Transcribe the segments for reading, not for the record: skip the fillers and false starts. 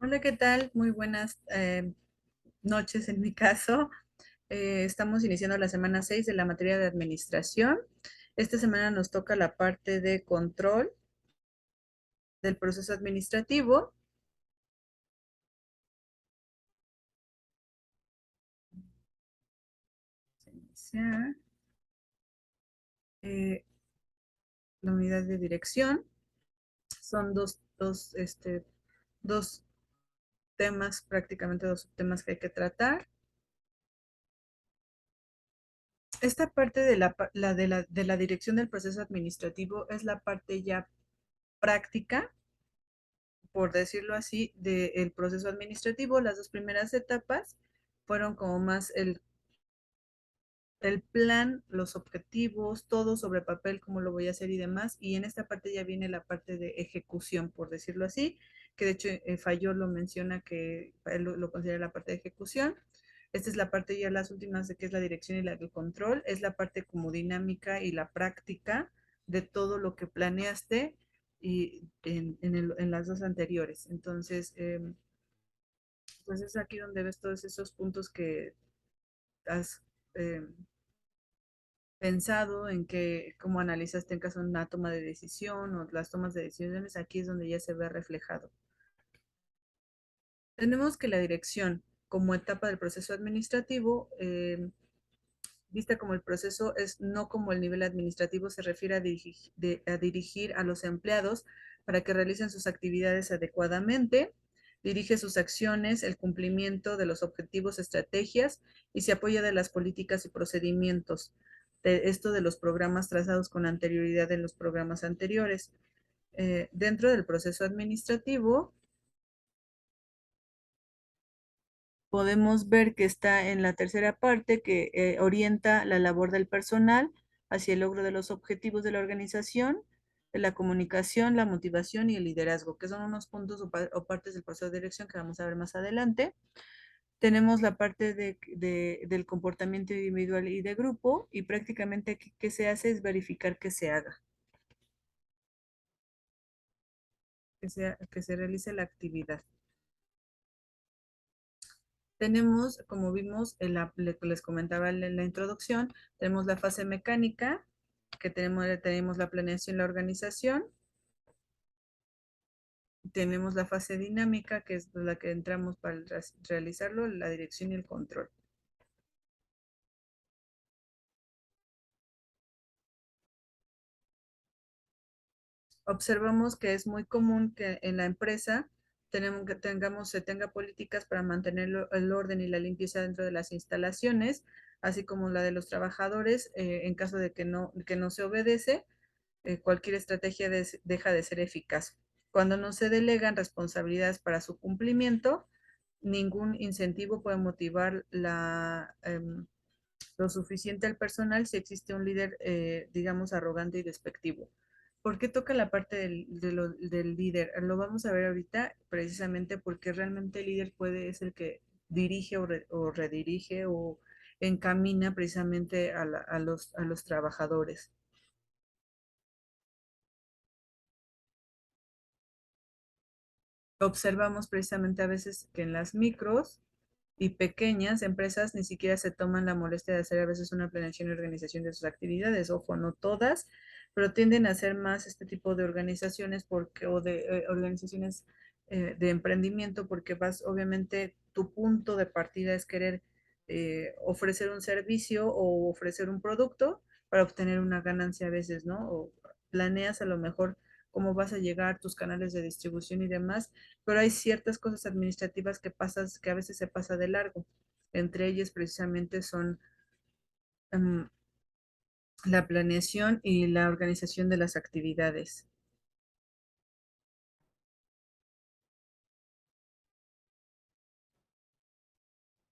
Hola, ¿qué tal? Muy buenas noches en mi caso. Estamos iniciando la semana 6 de la materia de administración. Esta semana nos toca la parte de control del proceso administrativo. Vamos a iniciar, eh, la unidad de dirección. Son dos temas, prácticamente dos temas que hay que tratar. Esta parte de la dirección del proceso administrativo es la parte ya práctica, por decirlo así, del proceso administrativo. Las dos primeras etapas fueron como más el plan, los objetivos, todo sobre papel, cómo lo voy a hacer y demás. Y en esta parte ya viene la parte de ejecución, por decirlo así, que de hecho Fayol lo menciona que él lo considera la parte de ejecución. Esta es la parte ya las últimas de que es la dirección y el control. Es la parte como dinámica y la práctica de todo lo que planeaste y en las dos anteriores. Entonces, pues es aquí donde ves todos esos puntos que has eh, pensado en que, cómo analizaste en caso de una toma de decisión o las tomas de decisiones, aquí es donde ya se ve reflejado. Tenemos que la dirección como etapa del proceso administrativo, vista como el proceso, es no como el nivel administrativo, se refiere a dirigir a los empleados para que realicen sus actividades adecuadamente, dirige sus acciones, el cumplimiento de los objetivos, estrategias y se apoya de las políticas y procedimientos. Esto de los programas trazados con anterioridad en los programas anteriores. Dentro del proceso administrativo, podemos ver que está en la tercera parte que orienta la labor del personal hacia el logro de los objetivos de la organización, de la comunicación, la motivación y el liderazgo, que son unos puntos o partes del proceso de dirección que vamos a ver más adelante. Tenemos la parte del comportamiento individual y de grupo y prácticamente qué se hace es verificar que se haga, que se realice la actividad. Tenemos, como vimos, les comentaba en la introducción, tenemos la fase mecánica, que tenemos la planeación y la organización. Tenemos la fase dinámica, que es la que entramos para realizarlo, la dirección y el control. Observamos que es muy común que en la empresa se tenga políticas para mantener el orden y la limpieza dentro de las instalaciones, así como la de los trabajadores, en caso de que no se obedece, cualquier estrategia deja de ser eficaz. Cuando no se delegan responsabilidades para su cumplimiento, ningún incentivo puede motivar lo suficiente al personal si existe un líder, digamos, arrogante y despectivo. ¿Por qué toca la parte del líder? Lo vamos a ver ahorita precisamente porque realmente el líder es el que dirige o redirige o encamina precisamente a los trabajadores. Observamos precisamente a veces que en las micros y pequeñas empresas ni siquiera se toman la molestia de hacer a veces una planeación y organización de sus actividades. Ojo, no todas, pero tienden a hacer más este tipo de organizaciones o de organizaciones de emprendimiento porque obviamente tu punto de partida es querer ofrecer un servicio o ofrecer un producto para obtener una ganancia a veces, ¿no? O planeas a lo mejor cómo vas a llegar, tus canales de distribución y demás, pero hay ciertas cosas administrativas que a veces se pasa de largo. Entre ellas precisamente son um, la planeación y la organización de las actividades.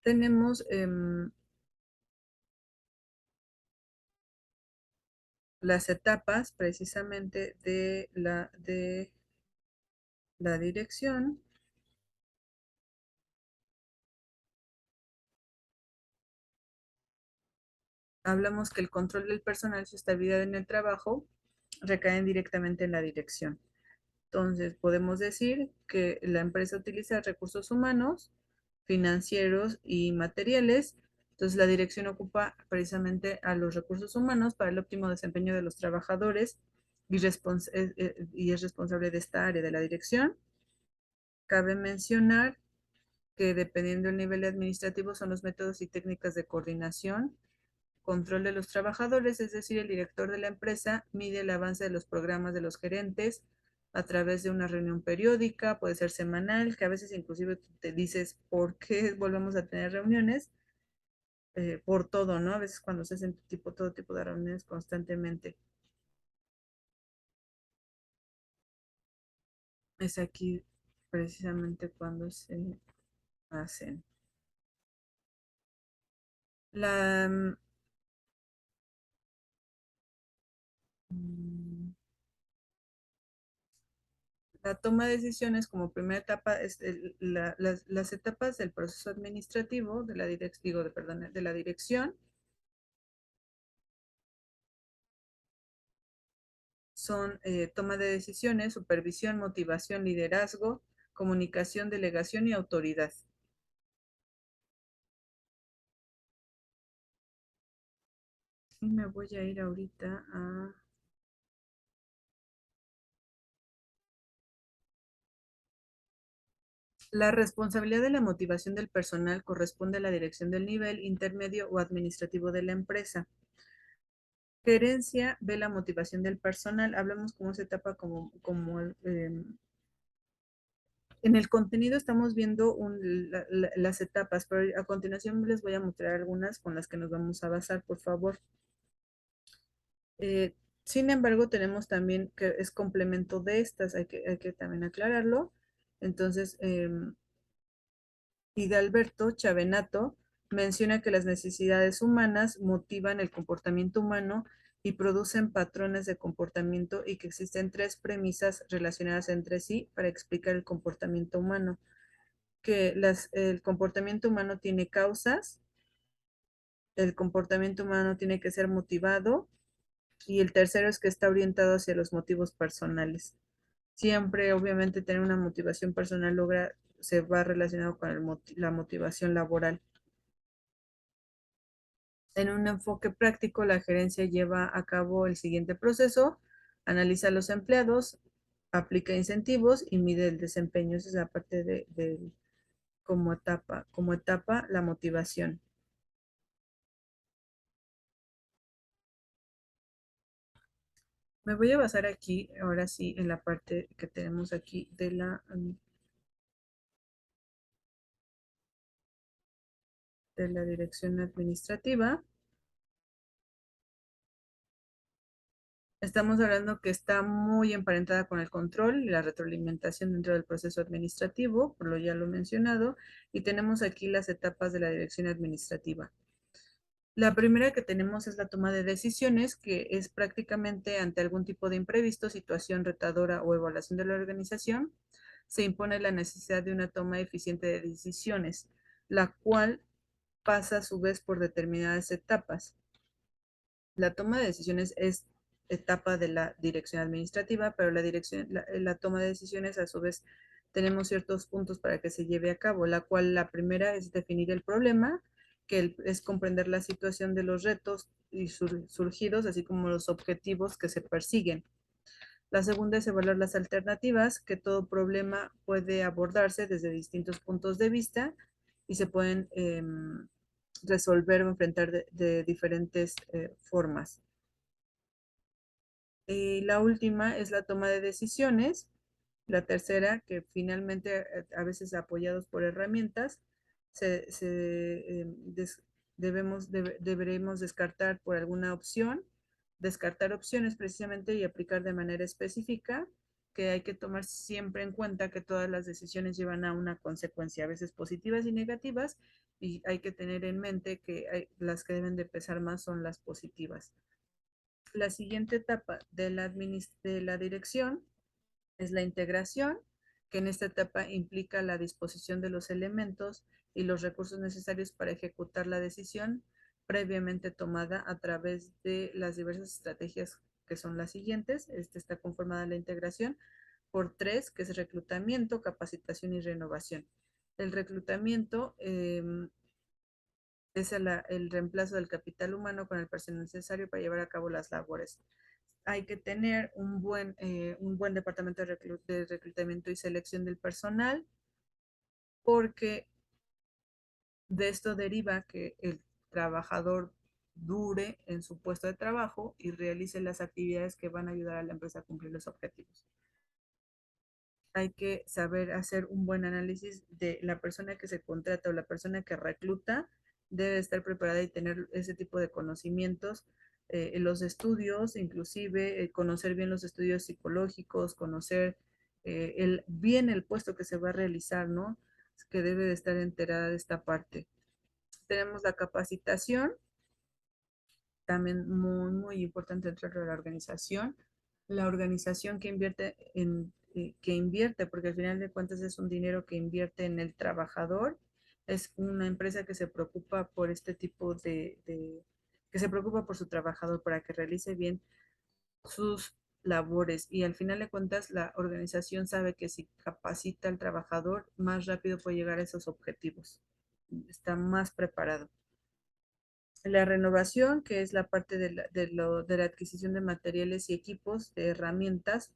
Tenemos las etapas precisamente de la dirección. Hablamos que el control del personal y su estabilidad en el trabajo recaen directamente en la dirección. Entonces, podemos decir que la empresa utiliza recursos humanos, financieros y materiales. Entonces, la dirección ocupa precisamente a los recursos humanos para el óptimo desempeño de los trabajadores y es responsable de esta área de la dirección. Cabe mencionar que dependiendo del nivel administrativo son los métodos y técnicas de coordinación, control de los trabajadores, es decir, el director de la empresa mide el avance de los programas de los gerentes a través de una reunión periódica, puede ser semanal, que a veces inclusive te dices, ¿por qué volvemos a tener reuniones? Por todo, ¿no? A veces cuando se hacen todo tipo de reuniones constantemente. Es aquí precisamente cuando se hacen. La, mm, la toma de decisiones como primera etapa es las etapas del proceso administrativo de la perdón, de la dirección son toma de decisiones, supervisión, motivación, liderazgo, comunicación, delegación y autoridad. Y me voy a ir ahorita a la responsabilidad de la motivación del personal corresponde a la dirección del nivel intermedio o administrativo de la empresa. Gerencia ve la motivación del personal. Hablamos cómo se etapa en el contenido estamos viendo las etapas, pero a continuación les voy a mostrar algunas con las que nos vamos a basar, por favor. Eh, Sin embargo, tenemos también que es complemento de estas, hay que también aclararlo. Entonces, Hidalberto Chavenato menciona que las necesidades humanas motivan el comportamiento humano y producen patrones de comportamiento y que existen tres premisas relacionadas entre sí para explicar el comportamiento humano. Que el comportamiento humano tiene causas, el comportamiento humano tiene que ser motivado y el tercero es que está orientado hacia los motivos personales. Siempre, obviamente, tener una motivación personal se va relacionado con la motivación laboral. En un enfoque práctico, la gerencia lleva a cabo el siguiente proceso: analiza a los empleados, aplica incentivos y mide el desempeño. Esa es la parte de como etapa, la motivación. Me voy a basar aquí, ahora sí, en la parte que tenemos aquí de la dirección administrativa. Estamos hablando que está muy emparentada con el control y la retroalimentación dentro del proceso administrativo, por lo ya lo he mencionado, y tenemos aquí las etapas de la dirección administrativa. La primera que tenemos es la toma de decisiones, que es prácticamente ante algún tipo de imprevisto, situación retadora o evaluación de la organización, se impone la necesidad de una toma eficiente de decisiones, la cual pasa a su vez por determinadas etapas. La toma de decisiones es etapa de la dirección administrativa, pero la toma de decisiones a su vez tenemos ciertos puntos para que se lleve a cabo, la cual la primera es definir el problema, que es comprender la situación de los retos y surgidos, así como los objetivos que se persiguen. La segunda es evaluar las alternativas, que todo problema puede abordarse desde distintos puntos de vista y se pueden resolver o enfrentar de diferentes formas. La última es la toma de decisiones. La tercera, que finalmente a veces apoyados por herramientas, se, se, des- deberemos descartar por alguna opción, descartar opciones precisamente y aplicar de manera específica, que hay que tomar siempre en cuenta que todas las decisiones llevan a una consecuencia, a veces positivas y negativas, y hay que tener en mente que las que deben de pesar más son las positivas. La siguiente etapa de la dirección es la integración, que en esta etapa implica la disposición de los elementos y los recursos necesarios para ejecutar la decisión previamente tomada a través de las diversas estrategias que son las siguientes. Esta está conformada la integración por tres, que es reclutamiento, capacitación y renovación. El reclutamiento es el reemplazo del capital humano con el personal necesario para llevar a cabo las labores. Hay que tener un buen departamento de reclutamiento y selección del personal, porque de esto deriva que el trabajador dure en su puesto de trabajo y realice las actividades que van a ayudar a la empresa a cumplir los objetivos. Hay que saber hacer un buen análisis de la persona que se contrata o la persona que recluta, debe estar preparada y tener ese tipo de conocimientos, en los estudios, inclusive conocer bien los estudios psicológicos, conocer bien el puesto que se va a realizar, ¿no? Que debe de estar enterada de esta parte. Tenemos la capacitación, también muy, muy importante dentro de la organización que invierte, porque al final de cuentas es un dinero que invierte en el trabajador, es una empresa que se preocupa por este tipo que se preocupa por su trabajador para que realice bien sus labores y al final de cuentas la organización sabe que si capacita al trabajador, más rápido puede llegar a esos objetivos, está más preparado. La renovación, que es la parte de la adquisición de materiales y equipos, de herramientas,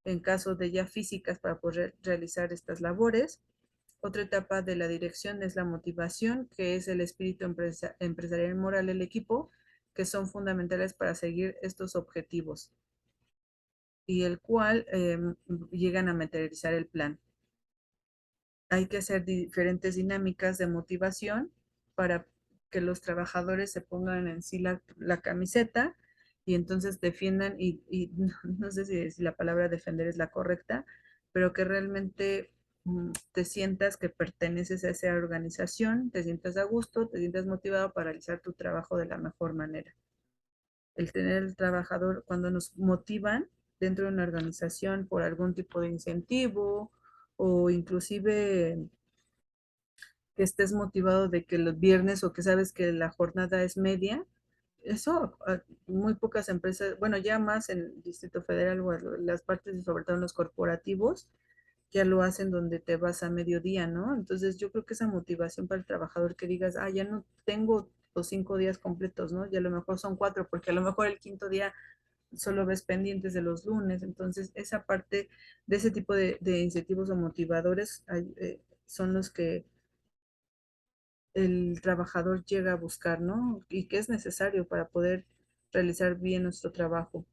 en caso de ya físicas para poder realizar estas labores. Otra etapa de la dirección es la motivación, que es el espíritu empresarial y moral del equipo, que son fundamentales para seguir estos objetivos y el cual llegan a materializar el plan. Hay que hacer diferentes dinámicas de motivación para que los trabajadores se pongan en sí la camiseta y entonces defiendan y no sé si la palabra defender es la correcta, pero que realmente te sientas que perteneces a esa organización, te sientas a gusto, te sientas motivado para realizar tu trabajo de la mejor manera. El tener el trabajador, cuando nos motivan dentro de una organización por algún tipo de incentivo o inclusive que estés motivado de que los viernes o que sabes que la jornada es media, eso muy pocas empresas, bueno, ya más en el Distrito Federal o en las partes, y sobre todo en los corporativos, ya lo hacen donde te vas a mediodía, ¿no? Entonces yo creo que esa motivación para el trabajador que digas, ya no tengo los 5 días completos, ¿no? Y a lo mejor son 4, porque a lo mejor el quinto día solo ves pendientes de los lunes. Entonces esa parte de ese tipo de incentivos o motivadores son los que el trabajador llega a buscar, ¿no? Y que es necesario para poder realizar bien nuestro trabajo.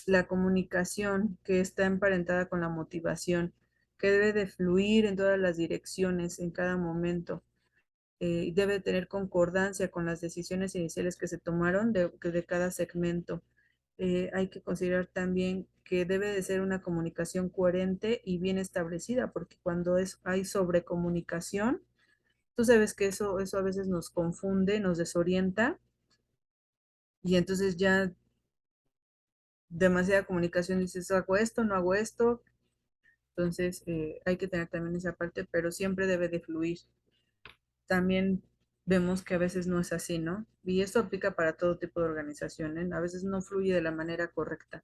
La comunicación, que está emparentada con la motivación, que debe de fluir en todas las direcciones, en cada momento. Y debe tener concordancia con las decisiones iniciales que se tomaron de cada segmento. Hay que considerar también que debe de ser una comunicación coherente y bien establecida, porque cuando hay sobrecomunicación, tú sabes que eso a veces nos confunde, nos desorienta y entonces ya demasiada comunicación dices, hago esto, no hago esto. Entonces hay que tener también esa parte, pero siempre debe de fluir. También vemos que a veces no es así, ¿no? Y esto aplica para todo tipo de organización, ¿eh? A veces no fluye de la manera correcta.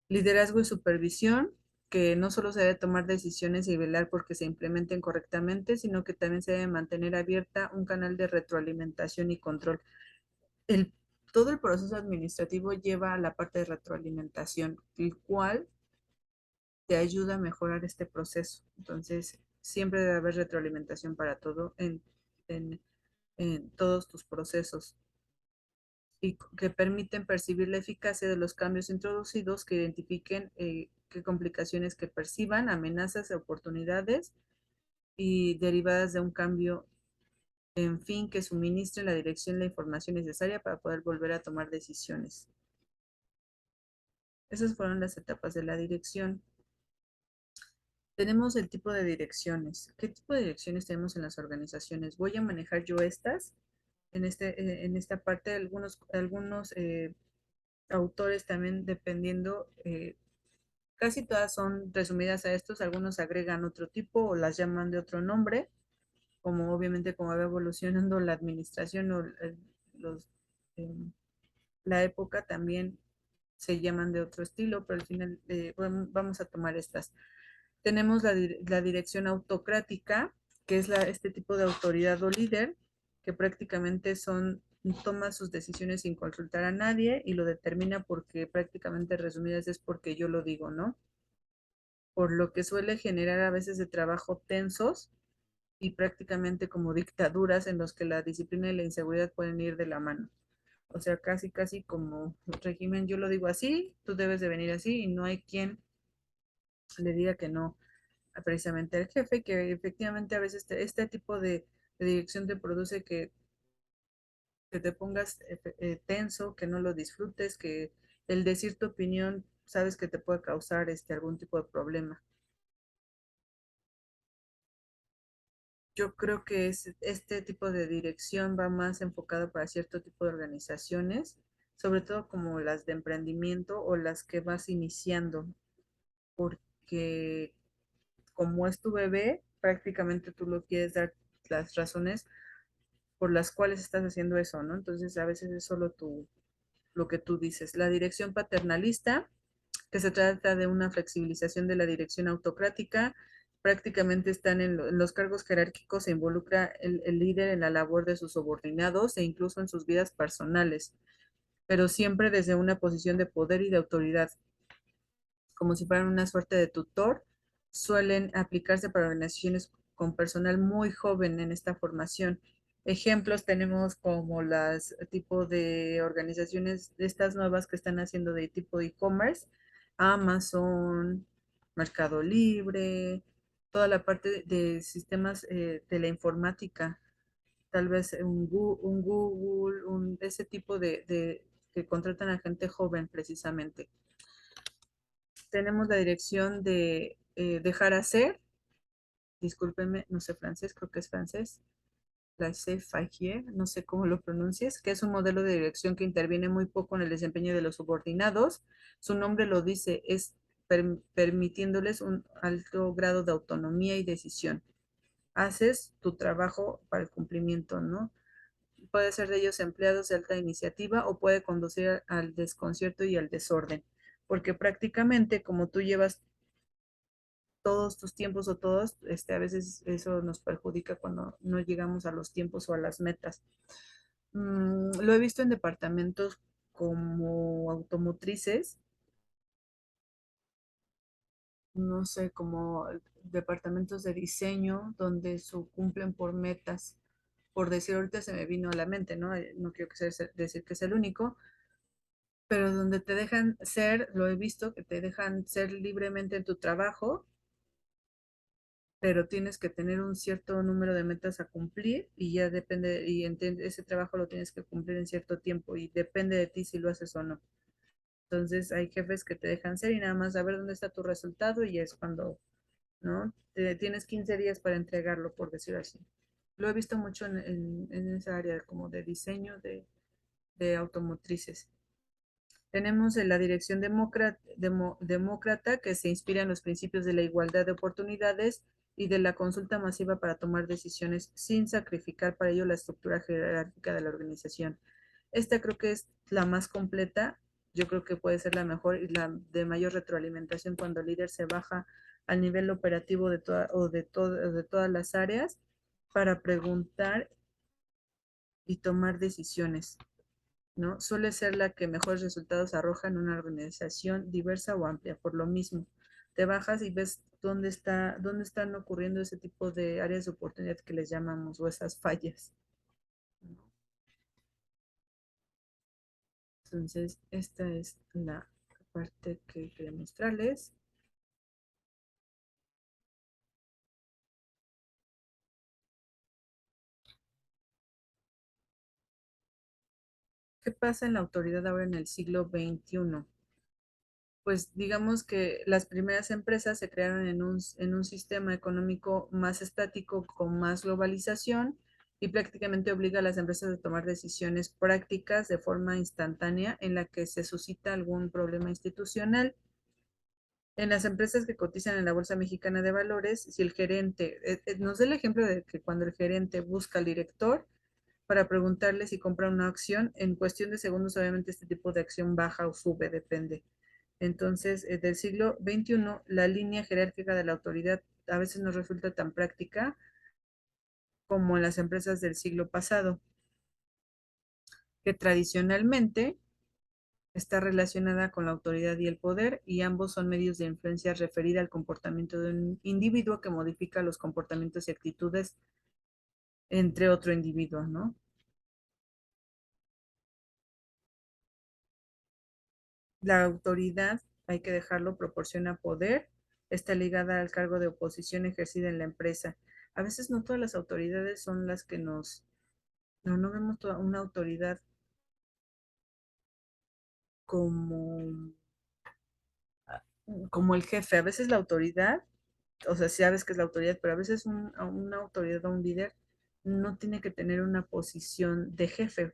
Liderazgo y supervisión, que no solo se debe tomar decisiones y velar porque se implementen correctamente, sino que también se debe mantener abierta un canal de retroalimentación y control. el, Todo el proceso administrativo lleva a la parte de retroalimentación, el cual te ayuda a mejorar este proceso. Entonces, siempre debe haber retroalimentación para todo en, en todos tus procesos y que permiten percibir la eficacia de los cambios introducidos, que identifiquen qué complicaciones que perciban, amenazas, oportunidades y derivadas de un cambio, en fin, que suministren la dirección y la información necesaria para poder volver a tomar decisiones. Esas fueron las etapas de la dirección. Tenemos el tipo de direcciones. ¿Qué tipo de direcciones tenemos en las organizaciones? Voy a manejar yo estas. En esta parte, algunos autores también, dependiendo, casi todas son resumidas a estos. Algunos agregan otro tipo o las llaman de otro nombre, como obviamente como va evolucionando la administración o los, eh, la época también se llaman de otro estilo, pero al final bueno, vamos a tomar estas. Tenemos la dirección autocrática, que es este tipo de autoridad o líder, que prácticamente toma sus decisiones sin consultar a nadie y lo determina porque prácticamente resumidas es porque yo lo digo, ¿no? Por lo que suele generar a veces de trabajo tensos y prácticamente como dictaduras en los que la disciplina y la inseguridad pueden ir de la mano. O sea, casi, casi como régimen, yo lo digo así, tú debes de venir así y no hay quien le diga que no precisamente al jefe, que efectivamente a veces este tipo de dirección te produce que te pongas tenso, que no lo disfrutes, que el decir tu opinión sabes que te puede causar algún tipo de problema. Yo creo que este tipo de dirección va más enfocado para cierto tipo de organizaciones, sobre todo como las de emprendimiento o las que vas iniciando, porque como es tu bebé, prácticamente tú lo quieres dar las razones por las cuales estás haciendo eso, ¿no? Entonces a veces es solo lo que tú dices. La dirección paternalista, que se trata de una flexibilización de la dirección autocrática, prácticamente están en los cargos jerárquicos, se involucra el líder en la labor de sus subordinados e incluso en sus vidas personales, pero siempre desde una posición de poder y de autoridad, como si fueran una suerte de tutor, suelen aplicarse para organizaciones con personal muy joven en esta formación. Ejemplos tenemos como las tipo de organizaciones de estas nuevas que están haciendo de tipo e-commerce, Amazon, Mercado Libre, toda la parte de sistemas de la informática, tal vez un Google, ese tipo que contratan a gente joven precisamente. Tenemos la dirección de dejar hacer, discúlpenme, no sé francés, creo que es francés, laissez-faire, no sé cómo lo pronuncies, que es un modelo de dirección que interviene muy poco en el desempeño de los subordinados. Su nombre lo dice, es permitiéndoles un alto grado de autonomía y decisión. Haces tu trabajo para el cumplimiento, ¿no? Puede ser de ellos empleados de alta iniciativa o puede conducir al desconcierto y al desorden, porque prácticamente como tú llevas todos tus tiempos o todos, a veces eso nos perjudica cuando no llegamos a los tiempos o a las metas. Lo he visto en departamentos como automotrices, no sé, como departamentos de diseño donde se cumplen por metas. Por decir, ahorita se me vino a la mente, ¿no? No quiero decir que es el único, pero donde te dejan ser, lo he visto, que te dejan ser libremente en tu trabajo, pero tienes que tener un cierto número de metas a cumplir y ya depende, y ese trabajo lo tienes que cumplir en cierto tiempo y depende de ti si lo haces o no. Entonces hay jefes que te dejan ser y nada más a ver dónde está tu resultado y es cuando, ¿no? Tienes 15 días para entregarlo, por decirlo así. Lo he visto mucho en esa área como de diseño de automotrices. Tenemos la dirección demócrata que se inspira en los principios de la igualdad de oportunidades y de la consulta masiva para tomar decisiones sin sacrificar para ello la estructura jerárquica de la organización. Esta creo que es la más completa, yo creo que puede ser la mejor y la de mayor retroalimentación cuando el líder se baja al nivel operativo de todas las áreas para preguntar y tomar decisiones, ¿no? Suele ser la que mejores resultados arroja en una organización diversa o amplia. Por lo mismo, te bajas y ves dónde están ocurriendo ese tipo de áreas de oportunidad que les llamamos o esas fallas, ¿no? Entonces, esta es la parte que quería mostrarles. ¿Qué pasa en la autoridad ahora en el siglo XXI? Pues digamos que las primeras empresas se crearon en un sistema económico más estático, con más globalización y prácticamente obliga a las empresas a tomar decisiones prácticas de forma instantánea en la que se suscita algún problema institucional. En las empresas que cotizan en la Bolsa Mexicana de Valores, si el gerente, nos da el ejemplo de que cuando el gerente busca al director, para preguntarle si compra una acción. En cuestión de segundos, obviamente, este tipo de acción baja o sube, depende. Entonces, del siglo XXI, la línea jerárquica de la autoridad a veces no resulta tan práctica como en las empresas del siglo pasado, que tradicionalmente está relacionada con la autoridad y el poder, y ambos son medios de influencia referida al comportamiento de un individuo que modifica los comportamientos y actitudes entre otro individuo, ¿no? La autoridad, hay que dejarlo, proporciona poder, está ligada al cargo de oposición ejercida en la empresa. A veces no todas las autoridades son las que no vemos toda una autoridad como, como el jefe. A veces la autoridad, o sea, sí sabes que es la autoridad, pero a veces una autoridad o un líder no tiene que tener una posición de jefe.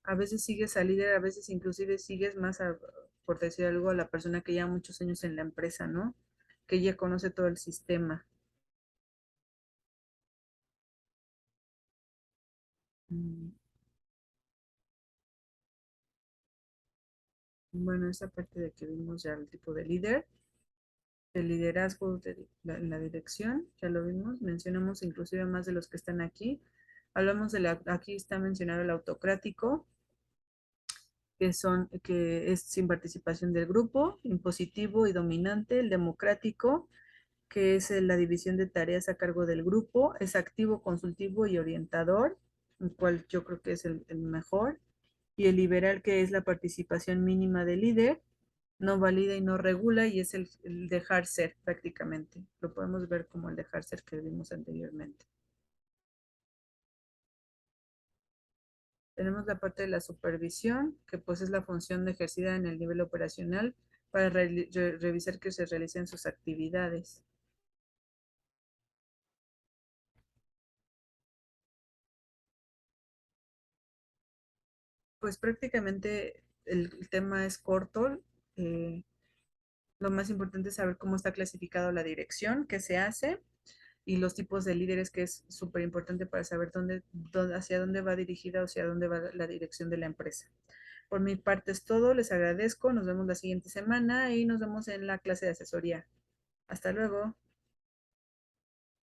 A veces sigues al líder, a veces inclusive sigues más, por decir algo, a la persona que lleva muchos años en la empresa, ¿no? Que ya conoce todo el sistema. Mm, Bueno, esa parte de que vimos ya el tipo de líder, el liderazgo de la dirección, ya lo vimos, mencionamos inclusive más de los que están aquí. Hablamos aquí está mencionado el autocrático, que es sin participación del grupo, impositivo y dominante, el democrático, que es la división de tareas a cargo del grupo, es activo, consultivo y orientador, el cual yo creo que es el mejor, y el liberal, que es la participación mínima del líder, no valida y no regula, y es el dejar ser prácticamente. Lo podemos ver como el dejar ser que vimos anteriormente. Tenemos la parte de la supervisión, que pues es la función ejercida en el nivel operacional para revisar que se realicen sus actividades. Pues prácticamente el tema es corto. eh, lo más importante es saber cómo está clasificado la dirección, qué se hace y los tipos de líderes, que es súper importante para saber hacia dónde va dirigida o hacia dónde va la dirección de la empresa. Por mi parte es todo, les agradezco, nos vemos la siguiente semana y nos vemos en la clase de asesoría. Hasta luego.